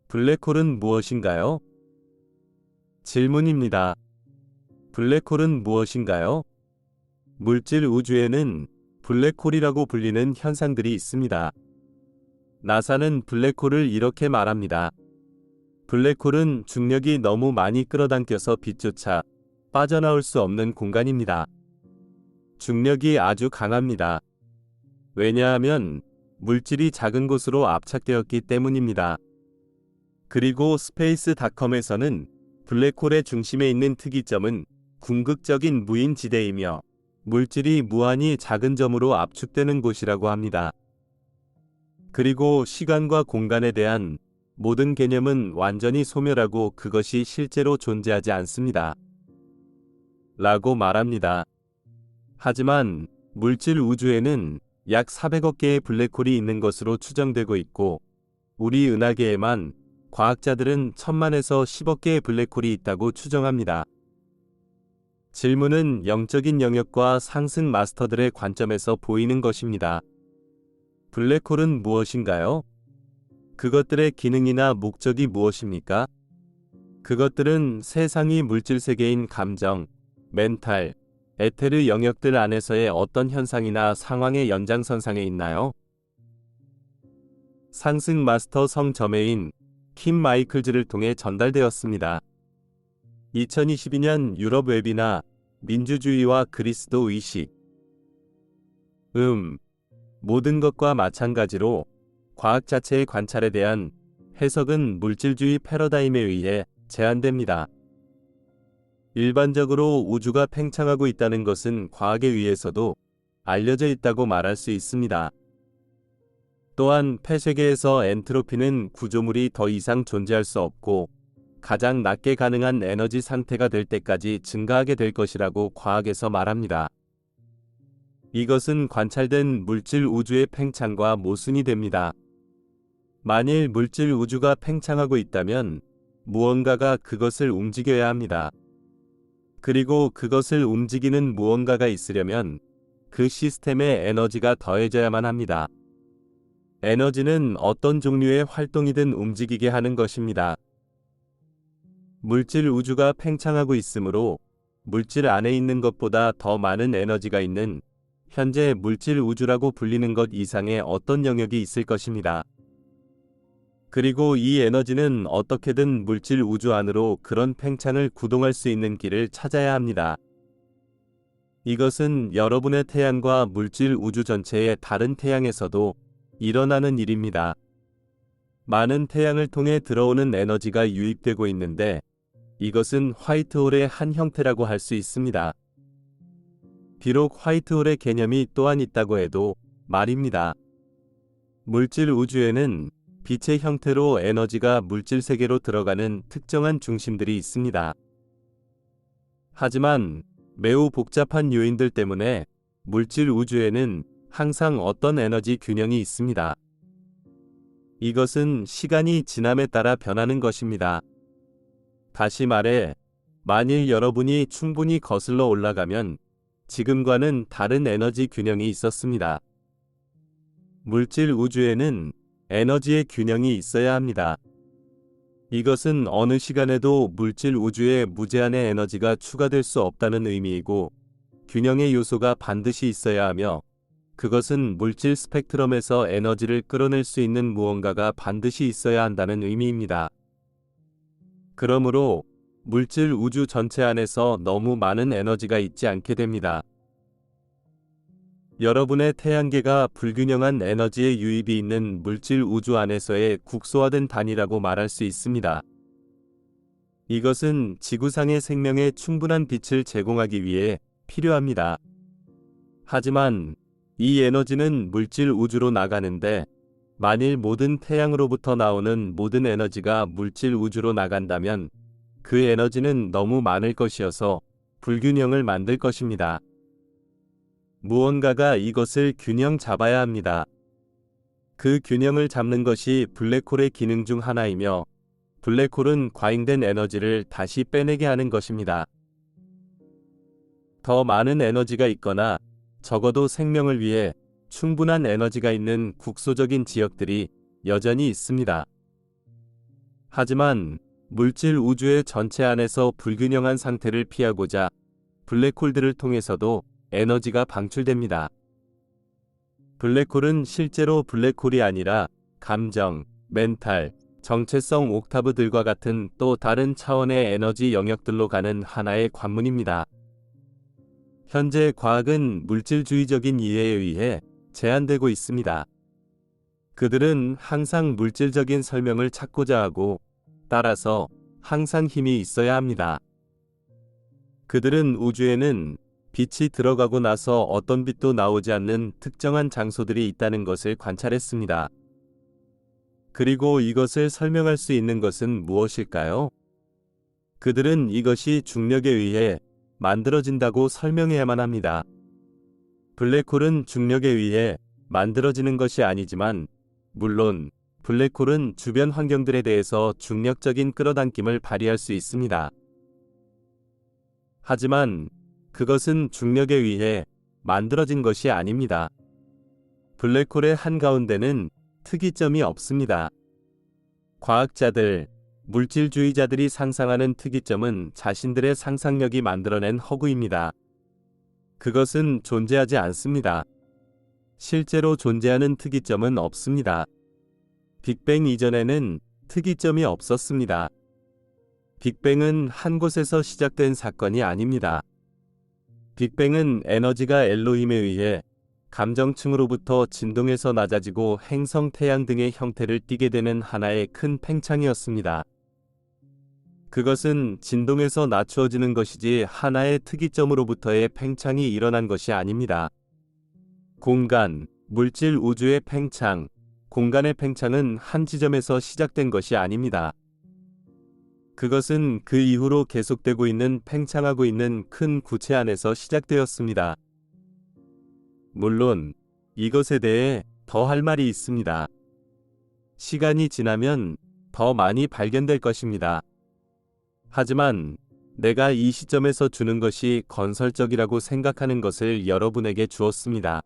블랙홀은 무엇인가요? 질문입니다. 블랙홀은 무엇인가요? 물질 우주에는 블랙홀이라고 불리는 현상들이 있습니다. 나사는 블랙홀을 이렇게 말합니다. 블랙홀은 중력이 너무 많이 끌어당겨서 빛조차 빠져나올 수 없는 공간입니다. 중력이 아주 강합니다. 왜냐하면 물질이 작은 곳으로 압착되었기 때문입니다. 그리고 스페이스닷컴에서는 블랙홀의 중심에 있는 특이점은 궁극적인 무인지대이며 물질이 무한히 작은 점으로 압축되는 곳이라고 합니다. 그리고 시간과 공간에 대한 모든 개념은 완전히 소멸하고 그것이 실제로 존재하지 않습니다. 라고 말합니다. 하지만 물질 우주에는 약 400억 개의 블랙홀이 있는 것으로 추정되고 있고 우리 은하계에만 과학자들은 1000만에서 10억 개의 블랙홀이 있다고 추정합니다. 질문은 영적인 영역과 상승 마스터들의 관점에서 보이는 것입니다. 블랙홀은 무엇인가요? 그것들의 기능이나 목적이 무엇입니까? 그것들은 세상이 물질 세계인 감정, 멘탈, 에테르 영역들 안에서의 어떤 현상이나 상황의 연장선상에 있나요? 상승 마스터 성저메인 킴 마이클즈를 통해 전달되었습니다. 2022년 유럽 웹이나 민주주의와 그리스도 의식. 모든 것과 마찬가지로 과학 자체의 관찰에 대한 해석은 물질주의 패러다임에 의해 제한됩니다. 일반적으로 우주가 팽창하고 있다는 것은 과학에 의해서도 알려져 있다고 말할 수 있습니다. 또한 폐쇄계에서 엔트로피는 구조물이 더 이상 존재할 수 없고 가장 낮게 가능한 에너지 상태가 될 때까지 증가하게 될 것이라고 과학에서 말합니다. 이것은 관찰된 물질 우주의 팽창과 모순이 됩니다. 만일 물질 우주가 팽창하고 있다면 무언가가 그것을 움직여야 합니다. 그리고 그것을 움직이는 무언가가 있으려면 그 시스템에 에너지가 더해져야만 합니다. 에너지는 어떤 종류의 활동이든 움직이게 하는 것입니다. 물질 우주가 팽창하고 있으므로 물질 안에 있는 것보다 더 많은 에너지가 있는 현재 물질 우주라고 불리는 것 이상의 어떤 영역이 있을 것입니다. 그리고 이 에너지는 어떻게든 물질 우주 안으로 그런 팽창을 구동할 수 있는 길을 찾아야 합니다. 이것은 여러분의 태양과 물질 우주 전체의 다른 태양에서도 일어나는 일입니다. 많은 태양을 통해 들어오는 에너지가 유입되고 있는데 이것은 화이트홀의 한 형태라고 할 수 있습니다. 비록 화이트홀의 개념이 또한 있다고 해도 말입니다. 물질 우주에는 빛의 형태로 에너지가 물질 세계로 들어가는 특정한 중심들이 있습니다. 하지만 매우 복잡한 요인들 때문에 물질 우주에는 항상 어떤 에너지 균형이 있습니다. 이것은 시간이 지남에 따라 변하는 것입니다. 다시 말해, 만일 여러분이 충분히 거슬러 올라가면 지금과는 다른 에너지 균형이 있었습니다. 물질 우주에는 에너지의 균형이 있어야 합니다. 이것은 어느 시간에도 물질 우주에 무제한의 에너지가 추가될 수 없다는 의미이고 균형의 요소가 반드시 있어야 하며 그것은 물질 스펙트럼에서 에너지를 끌어낼 수 있는 무언가가 반드시 있어야 한다는 의미입니다. 그러므로 물질 우주 전체 안에서 너무 많은 에너지가 있지 않게 됩니다. 여러분의 태양계가 불균형한 에너지의 유입이 있는 물질 우주 안에서의 국소화된 단위라고 말할 수 있습니다. 이것은 지구상의 생명에 충분한 빛을 제공하기 위해 필요합니다. 하지만 이 에너지는 물질 우주로 나가는데 만일 모든 태양으로부터 나오는 모든 에너지가 물질 우주로 나간다면 그 에너지는 너무 많을 것이어서 불균형을 만들 것입니다. 무언가가 이것을 균형 잡아야 합니다. 그 균형을 잡는 것이 블랙홀의 기능 중 하나이며 블랙홀은 과잉된 에너지를 다시 빼내게 하는 것입니다. 더 많은 에너지가 있거나 적어도 생명을 위해 충분한 에너지가 있는 국소적인 지역들이 여전히 있습니다. 하지만 물질 우주의 전체 안에서 불균형한 상태를 피하고자 블랙홀들을 통해서도 에너지가 방출됩니다. 블랙홀은 실제로 블랙홀이 아니라 감정, 멘탈, 정체성 옥타브들과 같은 또 다른 차원의 에너지 영역들로 가는 하나의 관문입니다. 현재 과학은 물질주의적인 이해에 의해 제한되고 있습니다. 그들은 항상 물질적인 설명을 찾고자 하고 따라서 항상 힘이 있어야 합니다. 그들은 우주에는 빛이 들어가고 나서 어떤 빛도 나오지 않는 특정한 장소들이 있다는 것을 관찰했습니다. 그리고 이것을 설명할 수 있는 것은 무엇일까요? 그들은 이것이 중력에 의해 만들어진다고 설명해야만 합니다. 블랙홀은 중력에 의해 만들어지는 것이 아니지만, 물론 블랙홀은 주변 환경들에 대해서 중력적인 끌어당김을 발휘할 수 있습니다. 하지만 그것은 중력에 의해 만들어진 것이 아닙니다. 블랙홀의 한가운데는 특이점이 없습니다. 과학자들, 물질주의자들이 상상하는 특이점은 자신들의 상상력이 만들어낸 허구입니다. 그것은 존재하지 않습니다. 실제로 존재하는 특이점은 없습니다. 빅뱅 이전에는 특이점이 없었습니다. 빅뱅은 한 곳에서 시작된 사건이 아닙니다. 빅뱅은 에너지가 엘로힘에 의해 감정층으로부터 진동에서 낮아지고 행성, 태양 등의 형태를 띠게 되는 하나의 큰 팽창이었습니다. 그것은 진동에서 낮추어지는 것이지 하나의 특이점으로부터의 팽창이 일어난 것이 아닙니다. 공간, 물질 우주의 팽창, 공간의 팽창은 한 지점에서 시작된 것이 아닙니다. 그것은 그 이후로 계속되고 있는 팽창하고 있는 큰 구체 안에서 시작되었습니다. 물론 이것에 대해 더 할 말이 있습니다. 시간이 지나면 더 많이 발견될 것입니다. 하지만 내가 이 시점에서 주는 것이 건설적이라고 생각하는 것을 여러분에게 주었습니다.